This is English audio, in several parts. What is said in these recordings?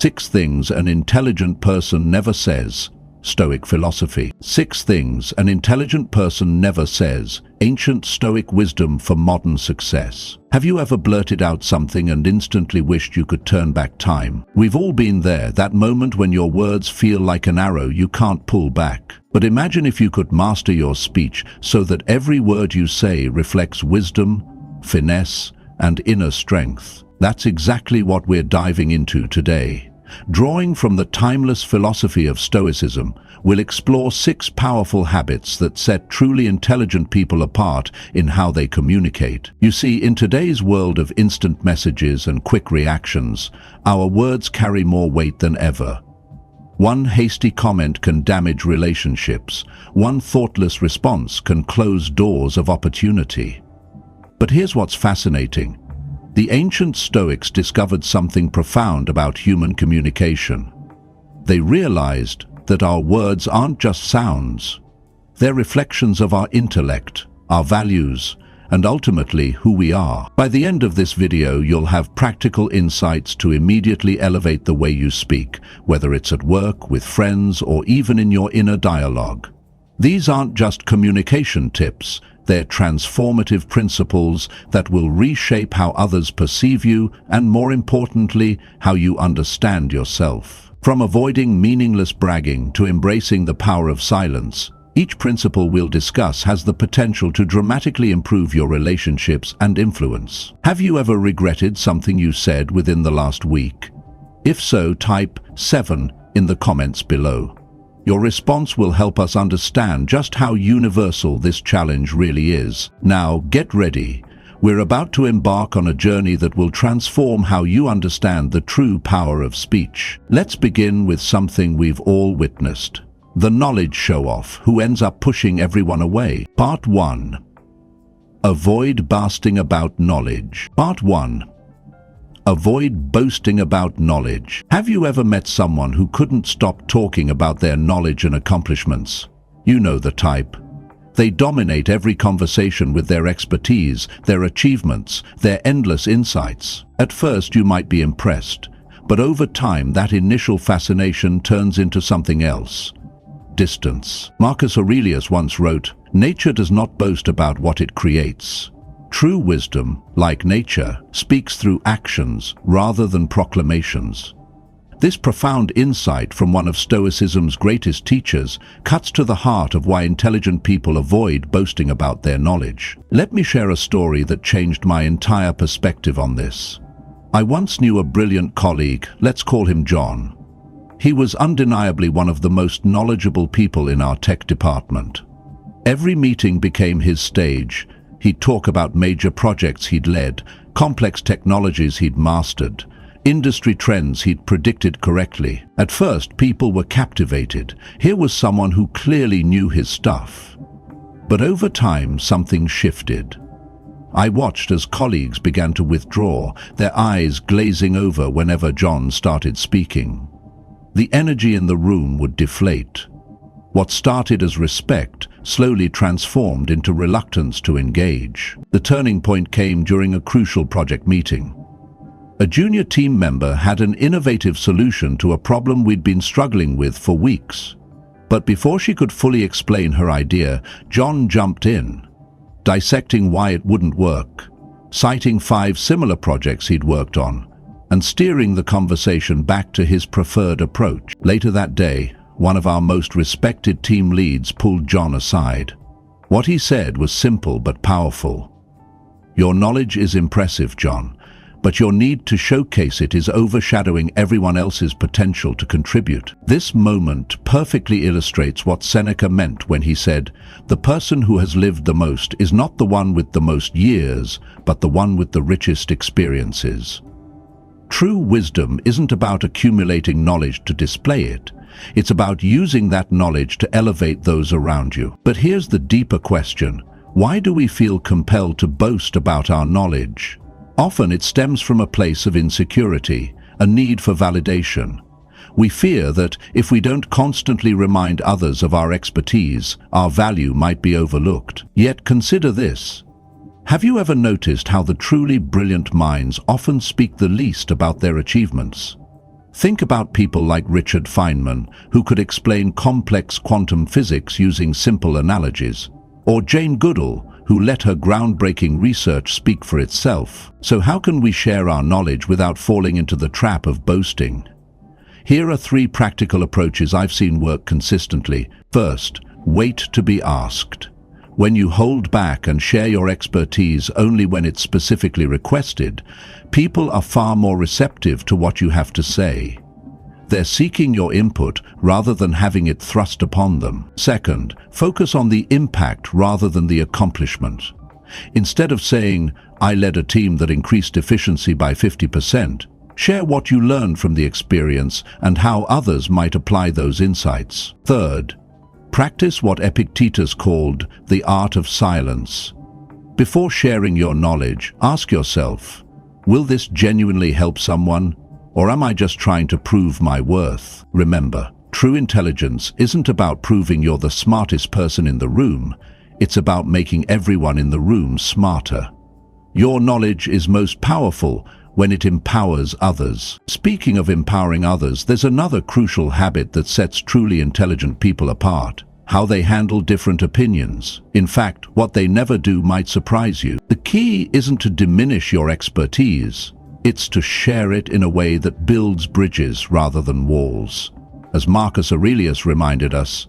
6 things an intelligent person never says. Stoic philosophy. 6 things an intelligent person never says. Ancient Stoic wisdom for modern success. Have you ever blurted out something and instantly wished you could turn back time? We've all been there, that moment when your words feel like an arrow you can't pull back. But imagine if you could master your speech so that every word you say reflects wisdom, finesse, and inner strength. That's exactly what we're diving into today. Drawing from the timeless philosophy of Stoicism, we'll explore 6 powerful habits that set truly intelligent people apart in how they communicate. You see, in today's world of instant messages and quick reactions, our words carry more weight than ever. One hasty comment can damage relationships. One thoughtless response can close doors of opportunity. But here's what's fascinating. The ancient Stoics discovered something profound about human communication. They realized that our words aren't just sounds. They're reflections of our intellect, our values, and ultimately who we are. By the end of this video, you'll have practical insights to immediately elevate the way you speak, whether it's at work, with friends, or even in your inner dialogue. These aren't just communication tips. They're transformative principles that will reshape how others perceive you and, more importantly, how you understand yourself. From avoiding meaningless bragging to embracing the power of silence, each principle we'll discuss has the potential to dramatically improve your relationships and influence. Have you ever regretted something you said within the last week? If so, type 7 in the comments below. Your response will help us understand just how universal this challenge really is. Now, get ready. We're about to embark on a journey that will transform how you understand the true power of speech. Let's begin with something we've all witnessed. The knowledge show-off who ends up pushing everyone away. Part 1. Avoid boasting about knowledge. Part 1. Avoid boasting about knowledge. Have you ever met someone who couldn't stop talking about their knowledge and accomplishments? You know the type. They dominate every conversation with their expertise, their achievements, their endless insights. At first you might be impressed, but over time that initial fascination turns into something else. Distance. Marcus Aurelius once wrote, "Nature does not boast about what it creates. True wisdom, like nature, speaks through actions rather than proclamations." This profound insight from one of Stoicism's greatest teachers cuts to the heart of why intelligent people avoid boasting about their knowledge. Let me share a story that changed my entire perspective on this. I once knew a brilliant colleague, let's call him John. He was undeniably one of the most knowledgeable people in our tech department. Every meeting became his stage. He'd talk about major projects he'd led, complex technologies he'd mastered, industry trends he'd predicted correctly. At first, people were captivated. Here was someone who clearly knew his stuff. But over time, something shifted. I watched as colleagues began to withdraw, their eyes glazing over whenever John started speaking. The energy in the room would deflate. What started as respect slowly transformed into reluctance to engage. The turning point came during a crucial project meeting. A junior team member had an innovative solution to a problem we'd been struggling with for weeks. But before she could fully explain her idea, John jumped in, dissecting why it wouldn't work, citing 5 similar projects he'd worked on, and steering the conversation back to his preferred approach. Later that day, one of our most respected team leads pulled John aside. What he said was simple but powerful. "Your knowledge is impressive, John, but your need to showcase it is overshadowing everyone else's potential to contribute." This moment perfectly illustrates what Seneca meant when he said, "The person who has lived the most is not the one with the most years, but the one with the richest experiences." True wisdom isn't about accumulating knowledge to display it. It's about using that knowledge to elevate those around you. But here's the deeper question. Why do we feel compelled to boast about our knowledge? Often it stems from a place of insecurity, a need for validation. We fear that if we don't constantly remind others of our expertise, our value might be overlooked. Yet consider this. Have you ever noticed how the truly brilliant minds often speak the least about their achievements? Think about people like Richard Feynman, who could explain complex quantum physics using simple analogies, or Jane Goodall, who let her groundbreaking research speak for itself. So how can we share our knowledge without falling into the trap of boasting? Here are 3 practical approaches I've seen work consistently. First, wait to be asked. When you hold back and share your expertise only when it's specifically requested, people are far more receptive to what you have to say. They're seeking your input rather than having it thrust upon them. Second, focus on the impact rather than the accomplishment. Instead of saying, "I led a team that increased efficiency by 50%, share what you learned from the experience and how others might apply those insights. Third, practice what Epictetus called the art of silence. Before sharing your knowledge, ask yourself, will this genuinely help someone? Or am I just trying to prove my worth? Remember, true intelligence isn't about proving you're the smartest person in the room. It's about making everyone in the room smarter. Your knowledge is most powerful when it empowers others. Speaking of empowering others, there's another crucial habit that sets truly intelligent people apart: how they handle different opinions. In fact, what they never do might surprise you. The key isn't to diminish your expertise. It's to share it in a way that builds bridges rather than walls. As Marcus Aurelius reminded us,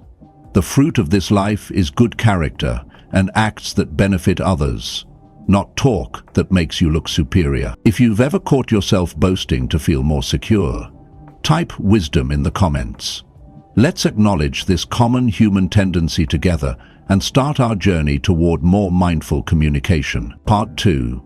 the fruit of this life is good character and acts that benefit others, not talk that makes you look superior. If you've ever caught yourself boasting to feel more secure, type wisdom in the comments. Let's acknowledge this common human tendency together and start our journey toward more mindful communication. Part 2.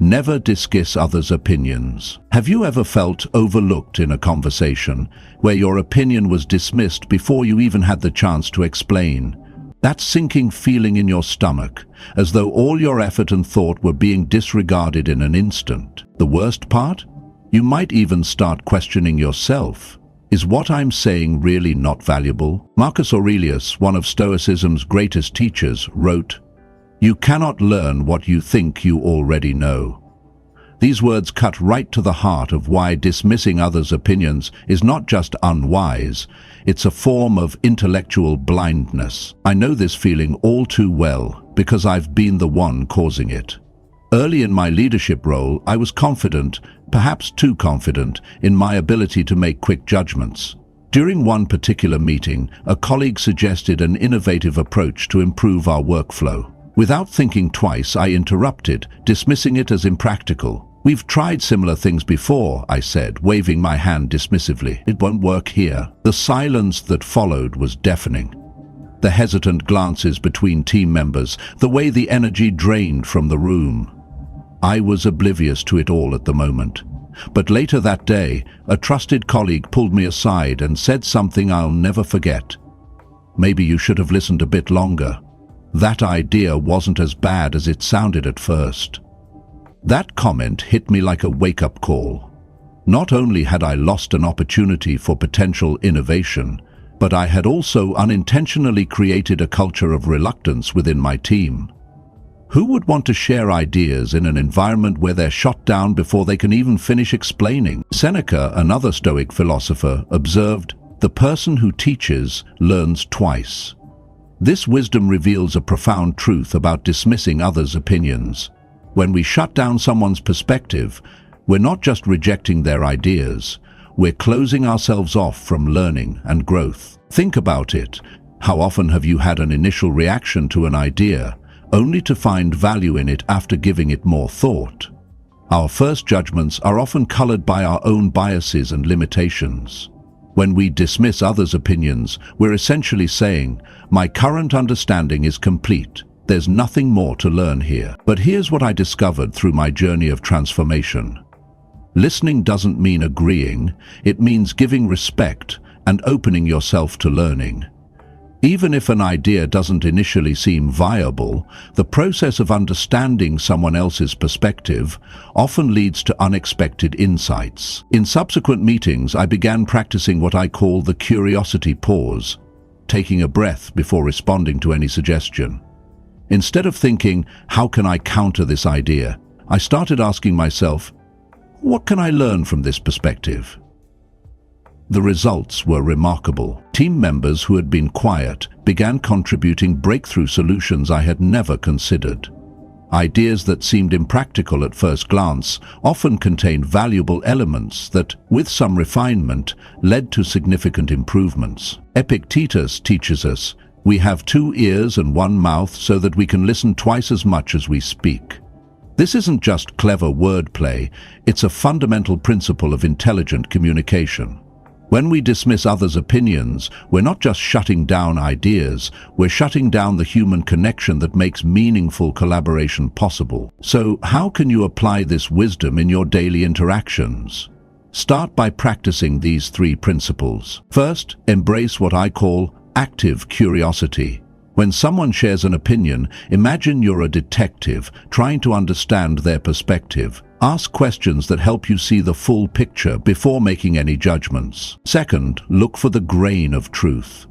Never dismiss others' opinions. Have you ever felt overlooked in a conversation where your opinion was dismissed before you even had the chance to explain? That sinking feeling in your stomach, as though all your effort and thought were being disregarded in an instant. The worst part? You might even start questioning yourself. Is what I'm saying really not valuable? Marcus Aurelius, one of Stoicism's greatest teachers, wrote, "You cannot learn what you think you already know." These words cut right to the heart of why dismissing others' opinions is not just unwise, it's a form of intellectual blindness. I know this feeling all too well because I've been the one causing it. Early in my leadership role, I was confident, perhaps too confident, in my ability to make quick judgments. During one particular meeting, a colleague suggested an innovative approach to improve our workflow. Without thinking twice, I interrupted, dismissing it as impractical. "We've tried similar things before," I said, waving my hand dismissively. "It won't work here." The silence that followed was deafening. The hesitant glances between team members, the way the energy drained from the room. I was oblivious to it all at the moment. But later that day, a trusted colleague pulled me aside and said something I'll never forget. "Maybe you should have listened a bit longer. That idea wasn't as bad as it sounded at first." That comment hit me like a wake-up call. Not only had I lost an opportunity for potential innovation, but I had also unintentionally created a culture of reluctance within my team. Who would want to share ideas in an environment where they're shot down before they can even finish explaining? Seneca, another Stoic philosopher, observed, "The person who teaches learns twice." This wisdom reveals a profound truth about dismissing others' opinions. When we shut down someone's perspective, we're not just rejecting their ideas, we're closing ourselves off from learning and growth. Think about it. How often have you had an initial reaction to an idea, only to find value in it after giving it more thought? Our first judgments are often colored by our own biases and limitations. When we dismiss others' opinions, we're essentially saying, "My current understanding is complete. There's nothing more to learn here." But here's what I discovered through my journey of transformation. Listening doesn't mean agreeing, it means giving respect and opening yourself to learning. Even if an idea doesn't initially seem viable, the process of understanding someone else's perspective often leads to unexpected insights. In subsequent meetings, I began practicing what I call the curiosity pause, taking a breath before responding to any suggestion. Instead of thinking, "How can I counter this idea?" I started asking myself, "What can I learn from this perspective?" The results were remarkable. Team members who had been quiet began contributing breakthrough solutions I had never considered. Ideas that seemed impractical at first glance often contained valuable elements that, with some refinement, led to significant improvements. Epictetus teaches us, "We have 2 ears and 1 mouth so that we can listen twice as much as we speak." This isn't just clever wordplay, it's a fundamental principle of intelligent communication. When we dismiss others' opinions, we're not just shutting down ideas, we're shutting down the human connection that makes meaningful collaboration possible. So, how can you apply this wisdom in your daily interactions? Start by practicing these 3 principles. First, embrace what I call active curiosity. When someone shares an opinion, imagine you're a detective trying to understand their perspective. Ask questions that help you see the full picture before making any judgments. Second, look for the grain of truth.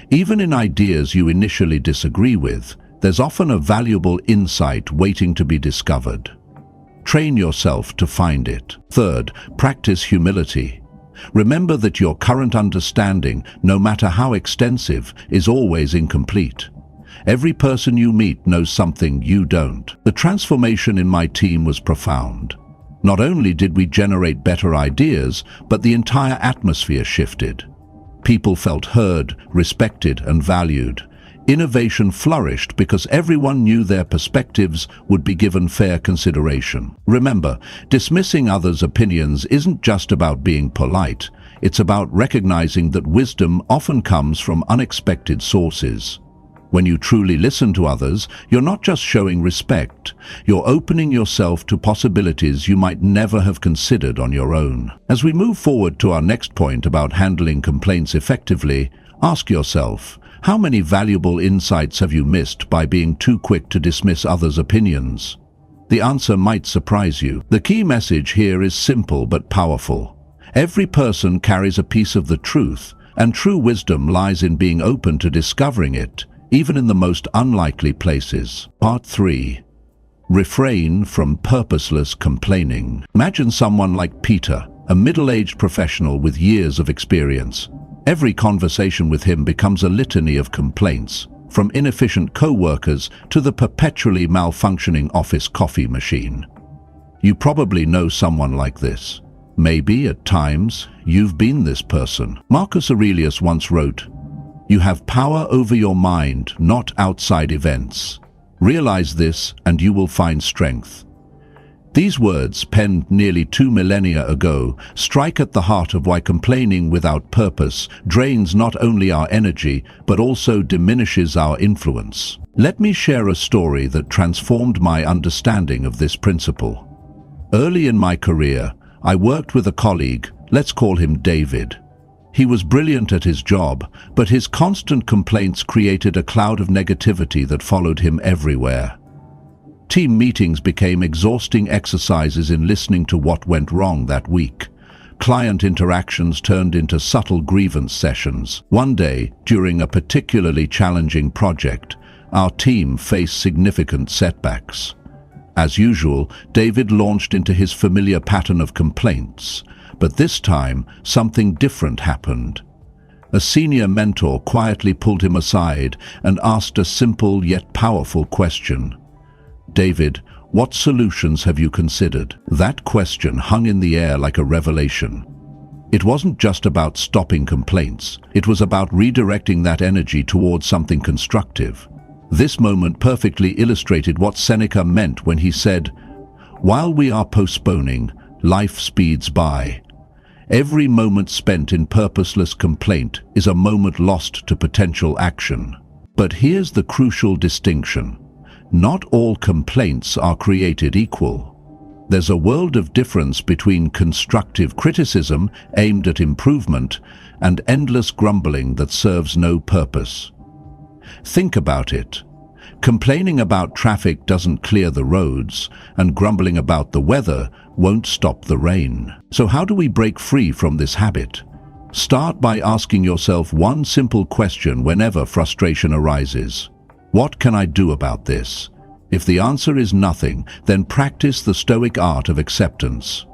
Even in ideas you initially disagree with, there's often a valuable insight waiting to be discovered. Train yourself to find it. Third, practice humility. Remember that your current understanding, no matter how extensive, is always incomplete. Every person you meet knows something you don't. The transformation in my team was profound. Not only did we generate better ideas, but the entire atmosphere shifted. People felt heard, respected, and valued. Innovation flourished because everyone knew their perspectives would be given fair consideration. Remember, dismissing others' opinions isn't just about being polite. It's about recognizing that wisdom often comes from unexpected sources. When you truly listen to others, you're not just showing respect, you're opening yourself to possibilities you might never have considered on your own. As we move forward to our next point about handling complaints effectively, ask yourself, how many valuable insights have you missed by being too quick to dismiss others' opinions? The answer might surprise you. The key message here is simple but powerful. Every person carries a piece of the truth, and true wisdom lies in being open to discovering it, even in the most unlikely places. Part 3. Refrain from purposeless complaining. Imagine someone like Peter, a middle-aged professional with years of experience. Every conversation with him becomes a litany of complaints, from inefficient co-workers to the perpetually malfunctioning office coffee machine. You probably know someone like this. Maybe, at times, you've been this person. Marcus Aurelius once wrote, "You have power over your mind, not outside events. Realize this, and you will find strength." These words, penned nearly 2 millennia ago, strike at the heart of why complaining without purpose drains not only our energy, but also diminishes our influence. Let me share a story that transformed my understanding of this principle. Early in my career, I worked with a colleague, let's call him David. He was brilliant at his job, but his constant complaints created a cloud of negativity that followed him everywhere. Team meetings became exhausting exercises in listening to what went wrong that week. Client interactions turned into subtle grievance sessions. One day, during a particularly challenging project, our team faced significant setbacks. As usual, David launched into his familiar pattern of complaints, but this time, something different happened. A senior mentor quietly pulled him aside and asked a simple yet powerful question. "David, what solutions have you considered?" That question hung in the air like a revelation. It wasn't just about stopping complaints, it was about redirecting that energy towards something constructive. This moment perfectly illustrated what Seneca meant when he said, "While we are postponing, life speeds by." Every moment spent in purposeless complaint is a moment lost to potential action. But here's the crucial distinction. Not all complaints are created equal. There's a world of difference between constructive criticism aimed at improvement and endless grumbling that serves no purpose. Think about it. Complaining about traffic doesn't clear the roads, and grumbling about the weather won't stop the rain. So how do we break free from this habit? Start by asking yourself one simple question whenever frustration arises. What can I do about this? If the answer is nothing, then practice the Stoic art of acceptance.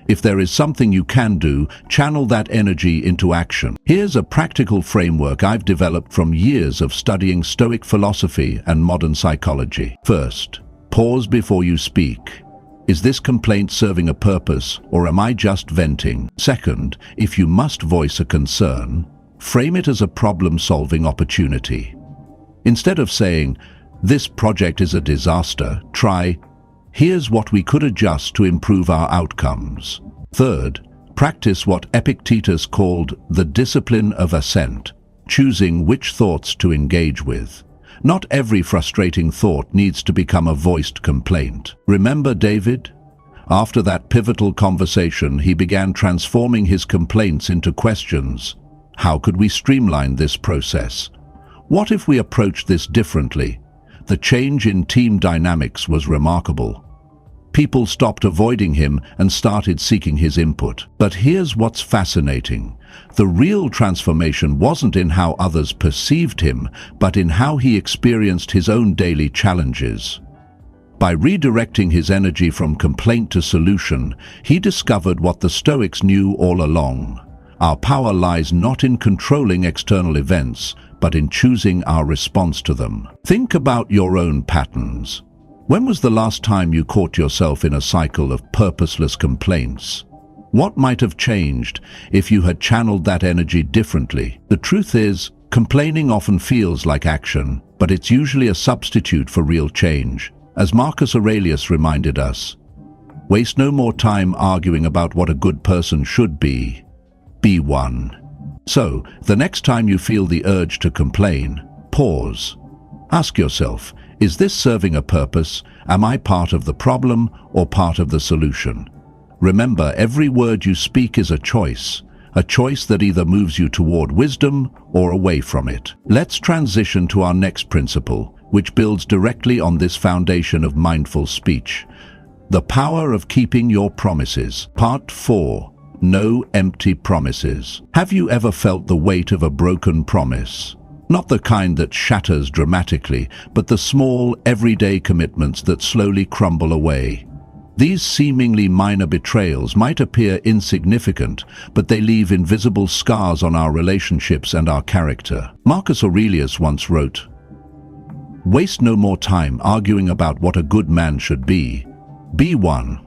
If there is something you can do, channel that energy into action. Here's a practical framework I've developed from years of studying Stoic philosophy and modern psychology. First, pause before you speak. Is this complaint serving a purpose, or am I just venting? Second, if you must voice a concern, frame it as a problem-solving opportunity. Instead of saying, "This project is a disaster," try, "Here's what we could adjust to improve our outcomes." Third, practice what Epictetus called the discipline of assent, choosing which thoughts to engage with. Not every frustrating thought needs to become a voiced complaint. Remember David? After that pivotal conversation, he began transforming his complaints into questions. How could we streamline this process? What if we approached this differently? The change in team dynamics was remarkable. People stopped avoiding him and started seeking his input. But here's what's fascinating. The real transformation wasn't in how others perceived him, but in how he experienced his own daily challenges. By redirecting his energy from complaint to solution, he discovered what the Stoics knew all along. Our power lies not in controlling external events, but in choosing our response to them. Think about your own patterns. When was the last time you caught yourself in a cycle of purposeless complaints? What might have changed if you had channeled that energy differently? The truth is, complaining often feels like action, but it's usually a substitute for real change. As Marcus Aurelius reminded us, waste no more time arguing about what a good person should be. Be one. So, the next time you feel the urge to complain, pause. Ask yourself, is this serving a purpose? Am I part of the problem or part of the solution? Remember, every word you speak is a choice that either moves you toward wisdom or away from it. Let's transition to our next principle, which builds directly on this foundation of mindful speech. The power of keeping your promises. Part 4. No empty promises. Have you ever felt the weight of a broken promise? Not the kind that shatters dramatically, but the small, everyday commitments that slowly crumble away. These seemingly minor betrayals might appear insignificant, but they leave invisible scars on our relationships and our character. Marcus Aurelius once wrote, "Waste no more time arguing about what a good man should be. Be one."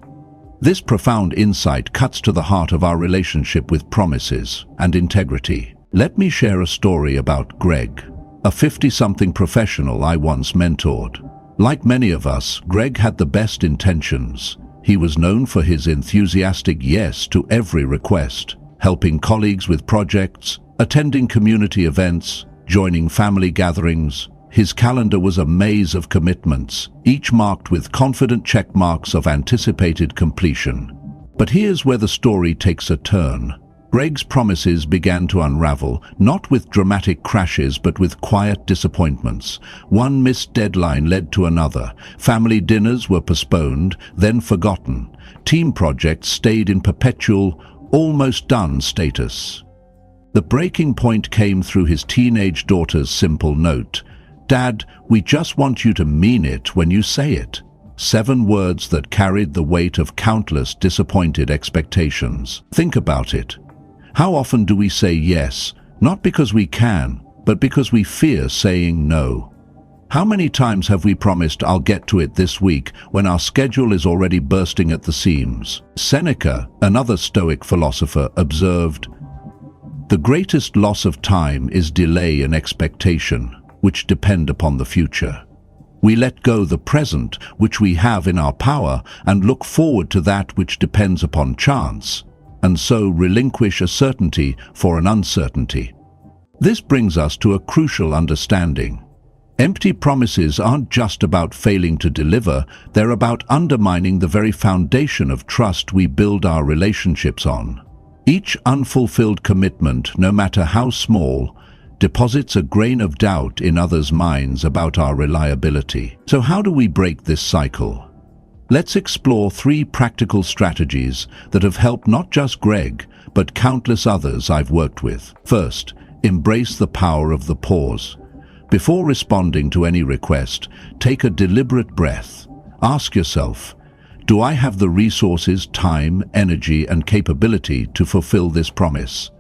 This profound insight cuts to the heart of our relationship with promises and integrity. Let me share a story about Greg, a 50-something professional I once mentored. Like many of us, Greg had the best intentions. He was known for his enthusiastic yes to every request, helping colleagues with projects, attending community events, joining family gatherings. His calendar was a maze of commitments, each marked with confident check marks of anticipated completion. But here's where the story takes a turn. Greg's promises began to unravel, not with dramatic crashes but with quiet disappointments. One missed deadline led to another. Family dinners were postponed, then forgotten. Team projects stayed in perpetual, almost done status. The breaking point came through his teenage daughter's simple note. "Dad, we just want you to mean it when you say it." 7 words that carried the weight of countless disappointed expectations. Think about it. How often do we say yes, not because we can, but because we fear saying no? How many times have we promised "I'll get to it this week" when our schedule is already bursting at the seams? Seneca, another Stoic philosopher, observed, "The greatest loss of time is delay and expectation, which depend upon the future." We let go the present, which we have in our power, and look forward to that which depends upon chance, and so relinquish a certainty for an uncertainty. This brings us to a crucial understanding. Empty promises aren't just about failing to deliver, they're about undermining the very foundation of trust we build our relationships on. Each unfulfilled commitment, no matter how small, deposits a grain of doubt in others' minds about our reliability. So how do we break this cycle? Let's explore 3 practical strategies that have helped not just Greg, but countless others I've worked with. First, embrace the power of the pause. Before responding to any request, take a deliberate breath. Ask yourself, Do I have the resources, time, energy, and capability to fulfill this promise?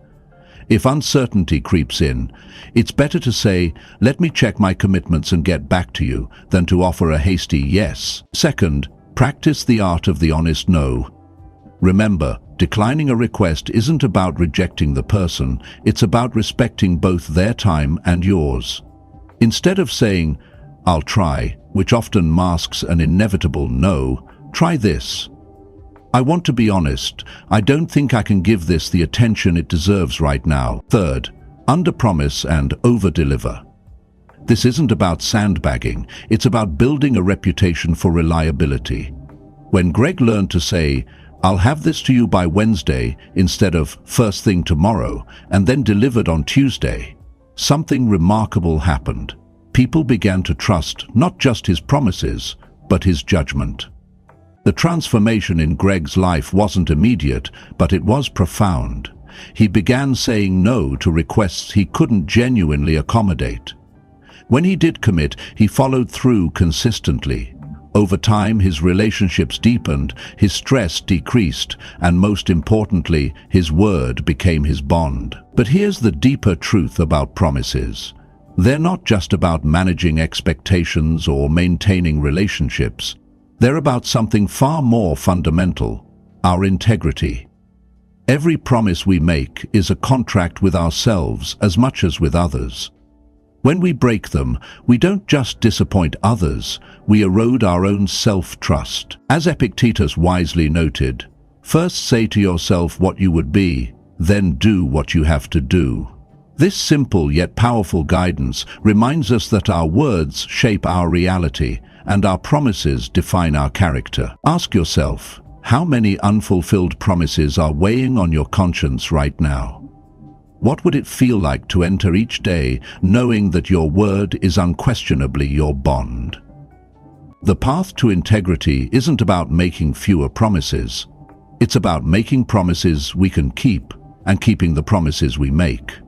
If uncertainty creeps in, it's better to say, let me check my commitments and get back to you, than to offer a hasty yes. Second, practice the art of the honest no. Remember, declining a request isn't about rejecting the person, it's about respecting both their time and yours. Instead of saying, I'll try, which often masks an inevitable no, try this. I want to be honest, I don't think I can give this the attention it deserves right now. Third, underpromise and overdeliver. This isn't about sandbagging, it's about building a reputation for reliability. When Greg learned to say, I'll have this to you by Wednesday instead of first thing tomorrow, and then delivered on Tuesday, something remarkable happened. People began to trust not just his promises, but his judgment. The transformation in Greg's life wasn't immediate, but it was profound. He began saying no to requests he couldn't genuinely accommodate. When he did commit, he followed through consistently. Over time, his relationships deepened, his stress decreased, and most importantly, his word became his bond. But here's the deeper truth about promises. They're not just about managing expectations or maintaining relationships. They're about something far more fundamental, our integrity. Every promise we make is a contract with ourselves as much as with others. When we break them, we don't just disappoint others, we erode our own self-trust. As Epictetus wisely noted, first say to yourself what you would be, then do what you have to do. This simple yet powerful guidance reminds us that our words shape our reality, and our promises define our character. Ask yourself, how many unfulfilled promises are weighing on your conscience right now? What would it feel like to enter each day knowing that your word is unquestionably your bond? The path to integrity isn't about making fewer promises. It's about making promises we can keep and keeping the promises we make.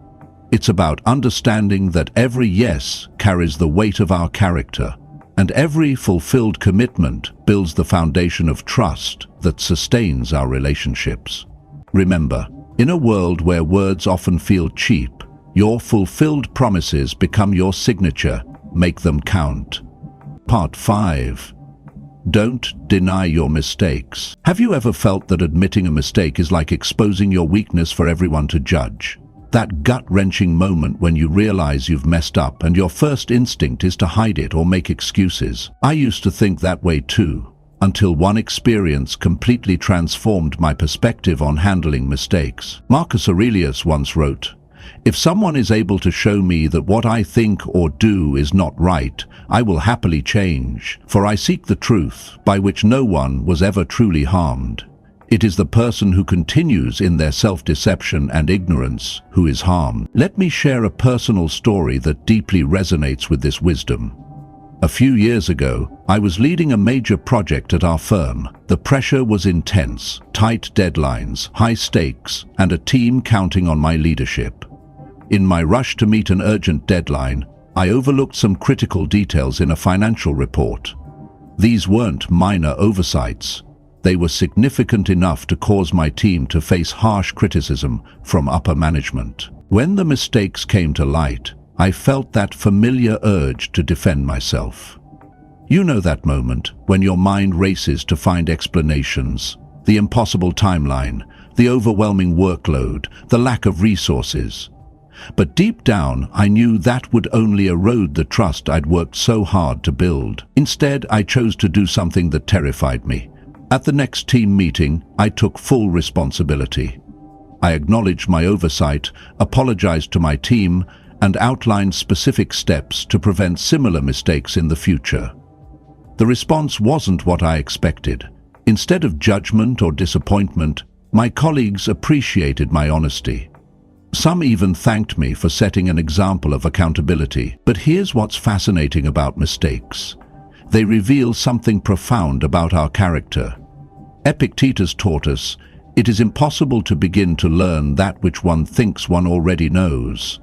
It's about understanding that every yes carries the weight of our character, and every fulfilled commitment builds the foundation of trust that sustains our relationships. Remember, in a world where words often feel cheap, your fulfilled promises become your signature. Make them count. Part 5. Don't deny your mistakes. Have you ever felt that admitting a mistake is like exposing your weakness for everyone to judge? That gut-wrenching moment when you realize you've messed up and your first instinct is to hide it or make excuses. I used to think that way too, until one experience completely transformed my perspective on handling mistakes. Marcus Aurelius once wrote, "If someone is able to show me that what I think or do is not right, I will happily change, for I seek the truth, by which no one was ever truly harmed. It is the person who continues in their self-deception and ignorance who is harmed." Let me share a personal story that deeply resonates with this wisdom. A few years ago, I was leading a major project at our firm. The pressure was intense, tight deadlines, high stakes, and a team counting on my leadership. In my rush to meet an urgent deadline, I overlooked some critical details in a financial report. These weren't minor oversights. They were significant enough to cause my team to face harsh criticism from upper management. When the mistakes came to light, I felt that familiar urge to defend myself. You know that moment when your mind races to find explanations, the impossible timeline, the overwhelming workload, the lack of resources. But deep down, I knew that would only erode the trust I'd worked so hard to build. Instead, I chose to do something that terrified me. At the next team meeting, I took full responsibility. I acknowledged my oversight, apologized to my team, and outlined specific steps to prevent similar mistakes in the future. The response wasn't what I expected. Instead of judgment or disappointment, my colleagues appreciated my honesty. Some even thanked me for setting an example of accountability. But here's what's fascinating about mistakes. They reveal something profound about our character. Epictetus taught us, it is impossible to begin to learn that which one thinks one already knows.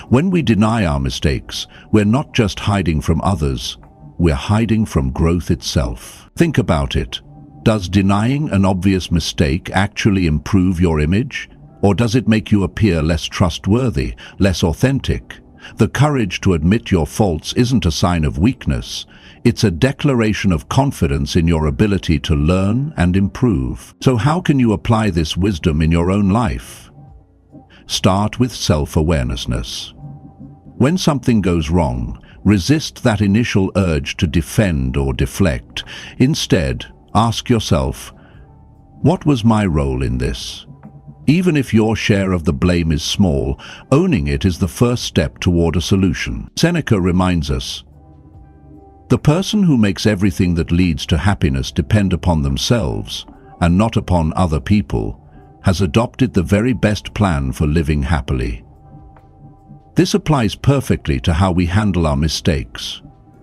When we deny our mistakes, we're not just hiding from others, we're hiding from growth itself. Think about it. Does denying an obvious mistake actually improve your image? Or does it make you appear less trustworthy, less authentic? The courage to admit your faults isn't a sign of weakness. It's a declaration of confidence in your ability to learn and improve. So how can you apply this wisdom in your own life? Start with self-awareness. When something goes wrong, resist that initial urge to defend or deflect. Instead, ask yourself, what was my role in this? Even if your share of the blame is small, owning it is the first step toward a solution. Seneca reminds us, the person who makes everything that leads to happiness depend upon themselves, and not upon other people, has adopted the very best plan for living happily. This applies perfectly to how we handle our mistakes.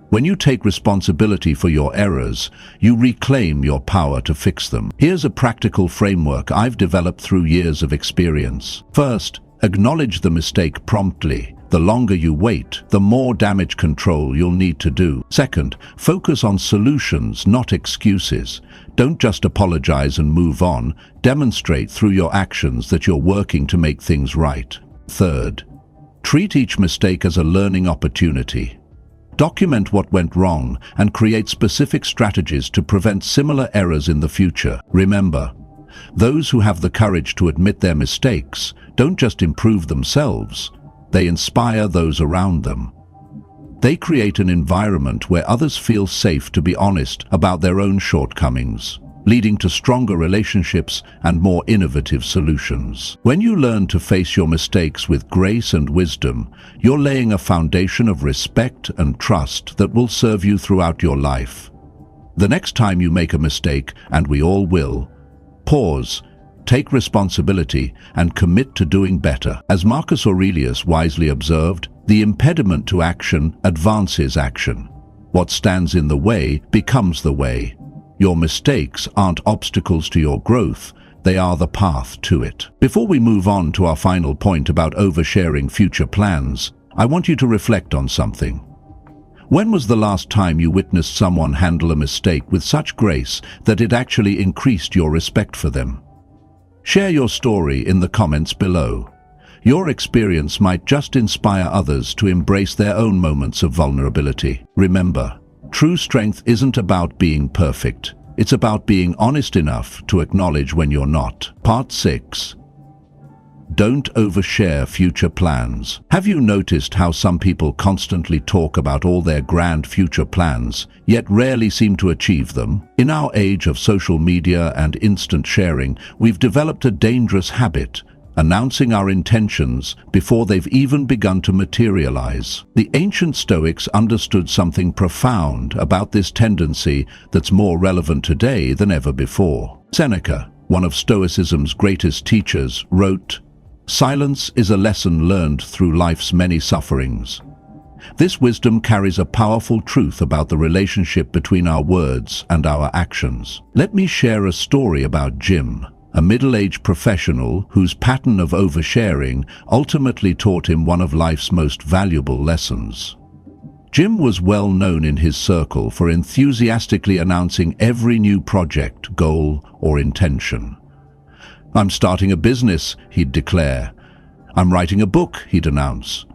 When you take responsibility for your errors, you reclaim your power to fix them. Here's a practical framework I've developed through years of experience. First, acknowledge the mistake promptly. The longer you wait, the more damage control you'll need to do. Second, focus on solutions, not excuses. Don't just apologize and move on. Demonstrate through your actions that you're working to make things right. Third, treat each mistake as a learning opportunity. Document what went wrong and create specific strategies to prevent similar errors in the future. Remember, those who have the courage to admit their mistakes don't just improve themselves, they inspire those around them. They create an environment where others feel safe to be honest about their own shortcomings, leading to stronger relationships and more innovative solutions. When you learn to face your mistakes with grace and wisdom, you're laying a foundation of respect and trust that will serve you throughout your life. The next time you make a mistake, and we all will, pause, take responsibility, and commit to doing better. As Marcus Aurelius wisely observed, the impediment to action advances action. What stands in the way becomes the way. Your mistakes aren't obstacles to your growth, they are the path to it. Before we move on to our final point about oversharing future plans, I want you to reflect on something. When was the last time you witnessed someone handle a mistake with such grace that it actually increased your respect for them? Share your story in the comments below. Your experience might just inspire others to embrace their own moments of vulnerability. Remember, true strength isn't about being perfect. It's about being honest enough to acknowledge when you're not. Part 6. Don't overshare future plans. Have you noticed how some people constantly talk about all their grand future plans, yet rarely seem to achieve them? In our age of social media and instant sharing, we've developed a dangerous habit, announcing our intentions before they've even begun to materialize. The ancient Stoics understood something profound about this tendency that's more relevant today than ever before. Seneca, one of Stoicism's greatest teachers, wrote, "Silence is a lesson learned through life's many sufferings." This wisdom carries a powerful truth about the relationship between our words and our actions. Let me share a story about Jim, a middle-aged professional whose pattern of oversharing ultimately taught him one of life's most valuable lessons. Jim was well known in his circle for enthusiastically announcing every new project, goal, or intention. "I'm starting a business," he'd declare. "I'm writing a book," he'd announce.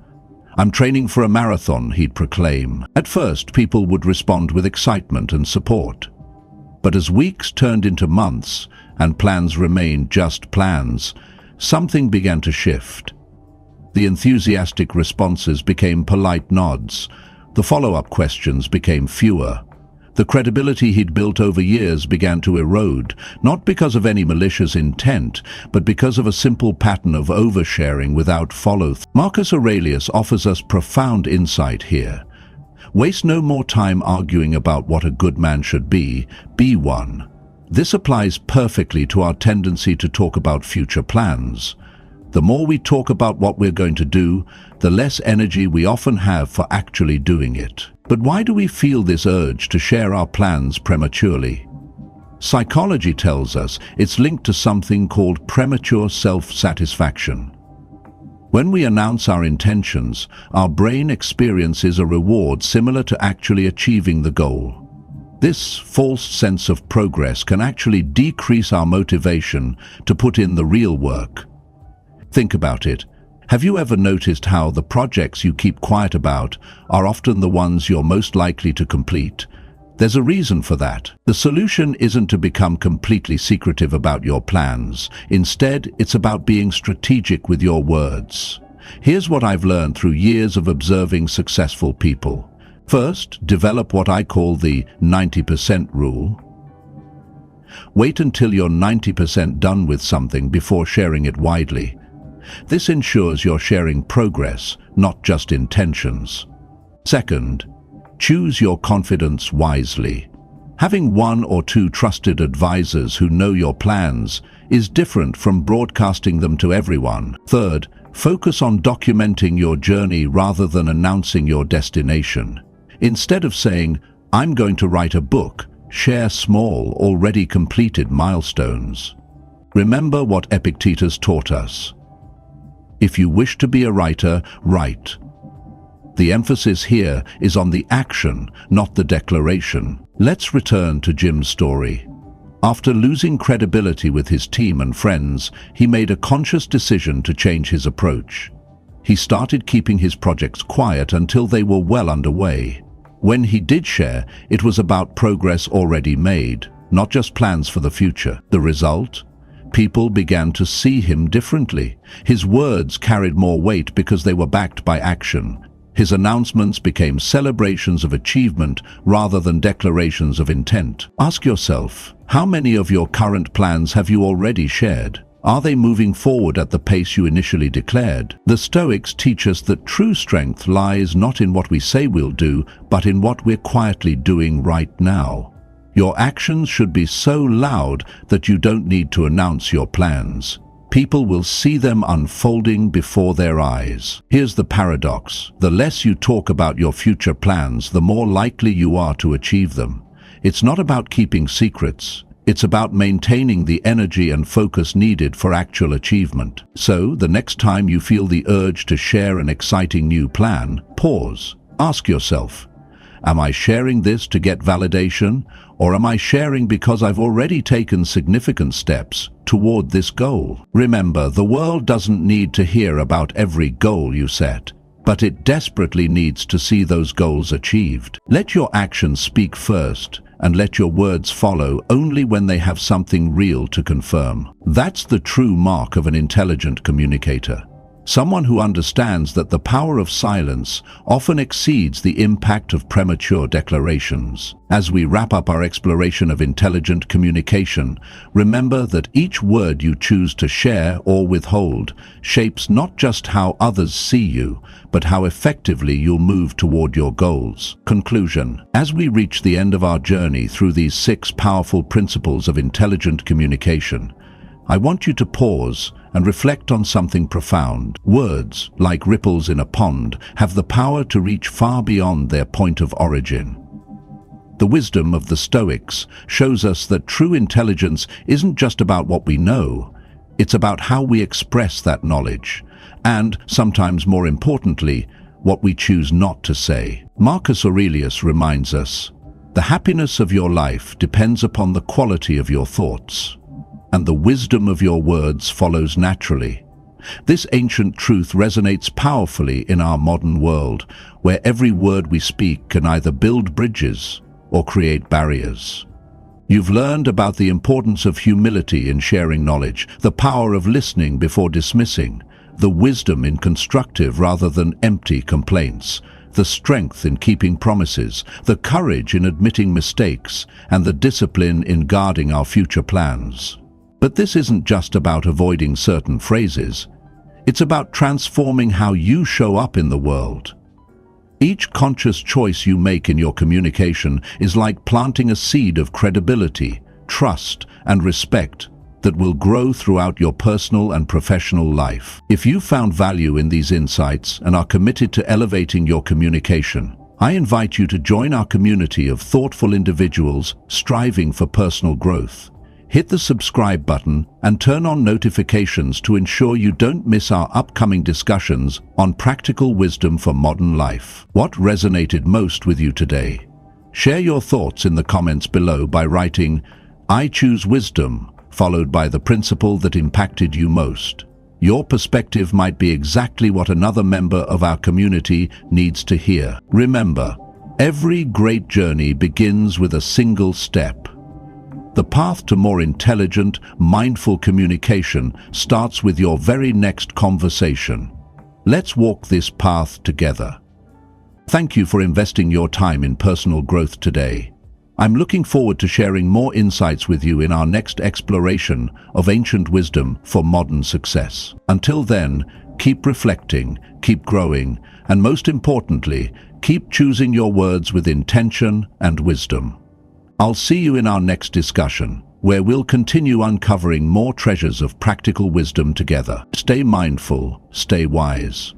"I'm training for a marathon," he'd proclaim. At first, people would respond with excitement and support. But as weeks turned into months, and plans remained just plans, something began to shift. The enthusiastic responses became polite nods. The follow-up questions became fewer. The credibility he'd built over years began to erode, not because of any malicious intent, but because of a simple pattern of oversharing without follow-through. Marcus Aurelius offers us profound insight here. Waste no more time arguing about what a good man should be one. This applies perfectly to our tendency to talk about future plans. The more we talk about what we're going to do, the less energy we often have for actually doing it. But why do we feel this urge to share our plans prematurely? Psychology tells us it's linked to something called premature self-satisfaction. When we announce our intentions, our brain experiences a reward similar to actually achieving the goal. This false sense of progress can actually decrease our motivation to put in the real work. Think about it. Have you ever noticed how the projects you keep quiet about are often the ones you're most likely to complete? There's a reason for that. The solution isn't to become completely secretive about your plans. Instead, it's about being strategic with your words. Here's what I've learned through years of observing successful people. First, develop what I call the 90% rule. Wait until you're 90% done with something before sharing it widely. This ensures you're sharing progress, not just intentions. Second, choose your confidence wisely. Having one or two trusted advisors who know your plans is different from broadcasting them to everyone. Third, focus on documenting your journey rather than announcing your destination. Instead of saying, "I'm going to write a book," share small, already completed milestones. Remember what Epictetus taught us. If you wish to be a writer, write. The emphasis here is on the action, not the declaration. Let's return to Jim's story. After losing credibility with his team and friends, he made a conscious decision to change his approach. He started keeping his projects quiet until they were well underway. When he did share, it was about progress already made, not just plans for the future. The result? People began to see him differently. His words carried more weight because they were backed by action. His announcements became celebrations of achievement rather than declarations of intent. Ask yourself, how many of your current plans have you already shared? Are they moving forward at the pace you initially declared? The Stoics teach us that true strength lies not in what we say we'll do, but in what we're quietly doing right now. Your actions should be so loud that you don't need to announce your plans. People will see them unfolding before their eyes. Here's the paradox. The less you talk about your future plans, the more likely you are to achieve them. It's not about keeping secrets. It's about maintaining the energy and focus needed for actual achievement. So, the next time you feel the urge to share an exciting new plan, pause. Ask yourself, am I sharing this to get validation, or am I sharing because I've already taken significant steps toward this goal? Remember, the world doesn't need to hear about every goal you set, but it desperately needs to see those goals achieved. Let your actions speak first, and let your words follow only when they have something real to confirm. That's the true mark of an intelligent communicator. Someone who understands that the power of silence often exceeds the impact of premature declarations. As we wrap up our exploration of intelligent communication, remember that each word you choose to share or withhold shapes not just how others see you, but how effectively you'll move toward your goals. Conclusion. As we reach the end of our journey through these 6 powerful principles of intelligent communication, I want you to pause and reflect on something profound. Words, like ripples in a pond, have the power to reach far beyond their point of origin. The wisdom of the Stoics shows us that true intelligence isn't just about what we know, it's about how we express that knowledge, and, sometimes more importantly, what we choose not to say. Marcus Aurelius reminds us, "The happiness of your life depends upon the quality of your thoughts, and the wisdom of your words follows naturally." This ancient truth resonates powerfully in our modern world, where every word we speak can either build bridges or create barriers. You've learned about the importance of humility in sharing knowledge, the power of listening before dismissing, the wisdom in constructive rather than empty complaints, the strength in keeping promises, the courage in admitting mistakes, and the discipline in guarding our future plans. But this isn't just about avoiding certain phrases. It's about transforming how you show up in the world. Each conscious choice you make in your communication is like planting a seed of credibility, trust, and respect that will grow throughout your personal and professional life. If you found value in these insights and are committed to elevating your communication, I invite you to join our community of thoughtful individuals striving for personal growth. Hit the subscribe button and turn on notifications to ensure you don't miss our upcoming discussions on practical wisdom for modern life. What resonated most with you today? Share your thoughts in the comments below by writing, "I choose wisdom," followed by the principle that impacted you most. Your perspective might be exactly what another member of our community needs to hear. Remember, every great journey begins with a single step. The path to more intelligent, mindful communication starts with your very next conversation. Let's walk this path together. Thank you for investing your time in personal growth today. I'm looking forward to sharing more insights with you in our next exploration of ancient wisdom for modern success. Until then, keep reflecting, keep growing, and most importantly, keep choosing your words with intention and wisdom. I'll see you in our next discussion, where we'll continue uncovering more treasures of practical wisdom together. Stay mindful, stay wise.